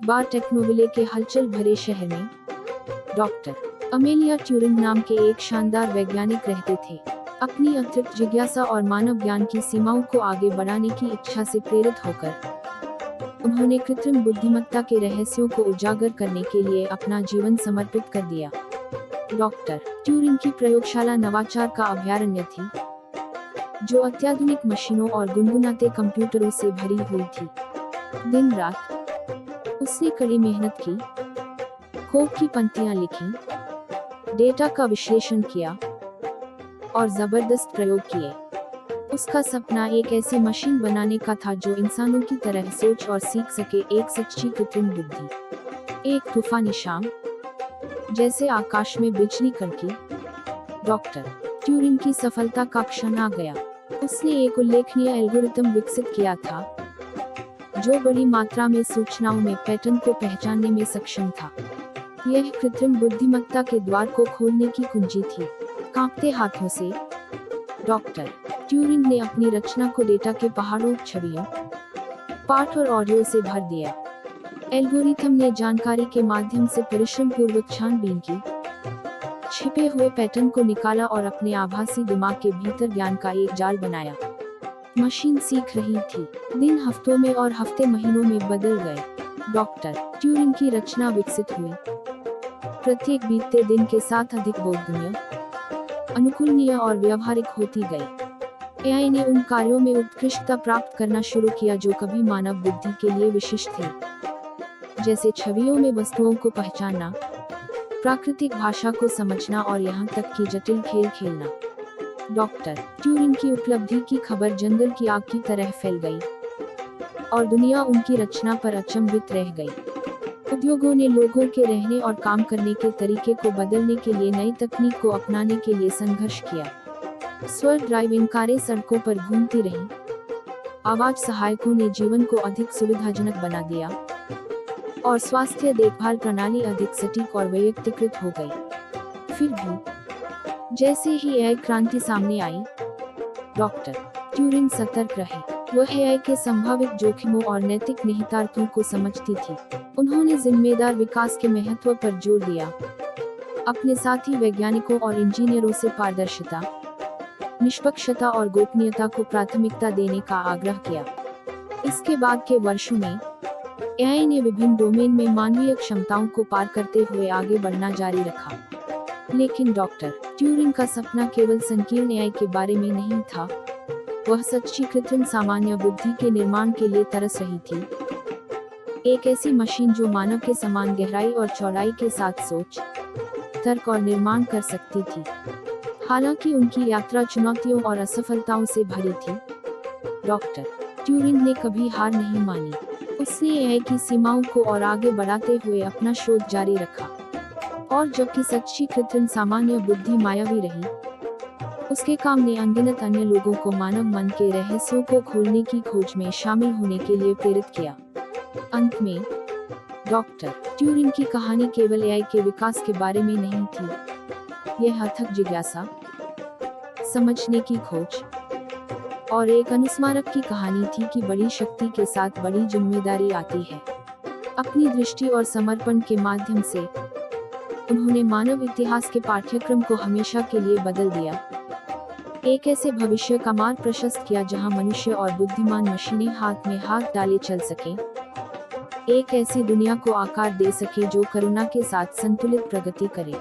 बार टेक्नोविले के हलचल भरे शहर में डॉक्टर अमेलिया ट्यूरिंग नाम के एक शानदार वैज्ञानिक रहते थे। अपनी अतिरिक्त जिज्ञासा और मानव ज्ञान की सीमाओं को आगे बढ़ाने की इच्छा से प्रेरित होकर उन्होंने कृत्रिम बुद्धिमत्ता के रहस्यों को उजागर करने के लिए अपना जीवन समर्पित कर दिया। डॉक्टर ट्यूरिंग की प्रयोगशाला नवाचार का अभयारण्य थी, जो अत्याधुनिक मशीनों और गुनगुनाते कंप्यूटरों से भरी हुई थी। दिन रात उसने कड़ी मेहनत की, कोड की पंक्तियां लिखी, डेटा का विश्लेषण किया और जबरदस्त प्रयोग किए। उसका सपना एक ऐसी मशीन बनाने का था जो इंसानों की तरह सोच और सीख सके, एक सच्ची कृत्रिम बुद्धि। एक तूफानी शाम, जैसे आकाश में बिजली कड़की, डॉक्टर ट्यूरिंग की सफलता का क्षण आ गया। उसने एक उल्लेखनीय एल्गोरिथम विकसित किया था, जो बड़ी मात्रा में सूचनाओं में पैटर्न को पहचानने में सक्षम था। यह कृत्रिम बुद्धिमत्ता के द्वार को खोलने की कुंजी थी। कांपते हाथों से डॉक्टर ट्यूरिंग ने अपनी रचना को डेटा के पहाड़ों, छवियों, पाठ और ऑडियो से भर दिया। एल्गोरिथम ने जानकारी के माध्यम से परिश्रम पूर्वक छानबीन की, छिपे हुए पैटर्न को निकाला और अपने आभासी दिमाग के भीतर ज्ञान का एक जाल बनाया। मशीन सीख रही थी। दिन हफ्तों में और हफ्ते महीनों में बदल गए। डॉक्टर ट्यूरिंग की रचना विकसित हुई, प्रत्येक बीतते दिन के साथ अधिक बोधगम्य, अनुकूलनीय और व्यावहारिक होती गई। एआई ने उन कार्यों में उत्कृष्टता प्राप्त करना शुरू किया जो कभी मानव बुद्धि के लिए विशिष्ट थे, जैसे छवियों में वस्तुओं को पहचानना, प्राकृतिक भाषा को समझना और यहाँ तक कि जटिल खेल खेलना। डॉक्टर ट्यूरिंग की उपलब्धि की खबर जंगल की आग की तरह फैल गई और दुनिया उनकी रचना पर अचंभित रह गई। उद्योगों ने लोगों के रहने और काम करने के तरीके को बदलने के लिए नई तकनीक को अपनाने के लिए संघर्ष किया। स्व ड्राइविंग कारें सड़कों पर घूमती रहीं, आवाज सहायकों ने जीवन को अधिक सुविधाजनक बना दिया और स्वास्थ्य देखभाल प्रणाली अधिक सटीक और वैयक्तिकृत हो गई। फिर भी जैसे ही एआई क्रांति सामने आई, डॉक्टर ट्यूरिंग सतर्क रहे। वह एआई के संभावित जोखिमों और नैतिक निहितार्थों को समझती थी। उन्होंने जिम्मेदार विकास के महत्व पर जोर दिया, अपने साथी वैज्ञानिकों और इंजीनियरों से पारदर्शिता, निष्पक्षता और गोपनीयता को प्राथमिकता देने का आग्रह किया। इसके बाद के वर्षों में एआई ने विभिन्न डोमेन में मानवीय क्षमताओं को पार करते हुए आगे बढ़ना जारी रखा। लेकिन डॉक्टर ट्यूरिंग का सपना केवल संकीर्ण एआई के बारे में नहीं था, वह सच्ची कृत्रिम सामान्य बुद्धि के निर्माण के लिए तरस रही थी। एक ऐसी मशीन जो मानव के समान गहराई और चौड़ाई के साथ सोच, तर्क और निर्माण कर सकती थी। हालांकि उनकी यात्रा चुनौतियों और असफलताओं से भरी थी, डॉक्टर ट्यूरिंग ने कभी हार नहीं मानी। उसने एआई की सीमाओं को और आगे बढ़ाते हुए अपना शोध जारी रखा। और जबकि सच्ची कृत्रिम सामान्य बुद्धि मायावी रही, उसके काम ने अनगिनत अन्य लोगों को मानव मन के रहस्यों को खोलने की खोज में शामिल होने के लिए प्रेरित किया। अंत में डॉक्टर ट्यूरिंग की कहानी केवल एआई के विकास के बारे में नहीं थी। यह अथक जिज्ञासा, समझने की खोज और एक अनुस्मारक की कहानी थी कि बड़ी शक्ति के साथ बड़ी जिम्मेदारी आती है। अपनी दृष्टि और समर्पण के माध्यम से उन्होंने मानव इतिहास के पाठ्यक्रम को हमेशा के लिए बदल दिया। एक ऐसे भविष्य का मार्ग प्रशस्त किया जहां मनुष्य और बुद्धिमान मशीनें हाथ में हाथ डाले चल सकें। एक ऐसी दुनिया को आकार दे सके जो करुणा के साथ संतुलित प्रगति करे।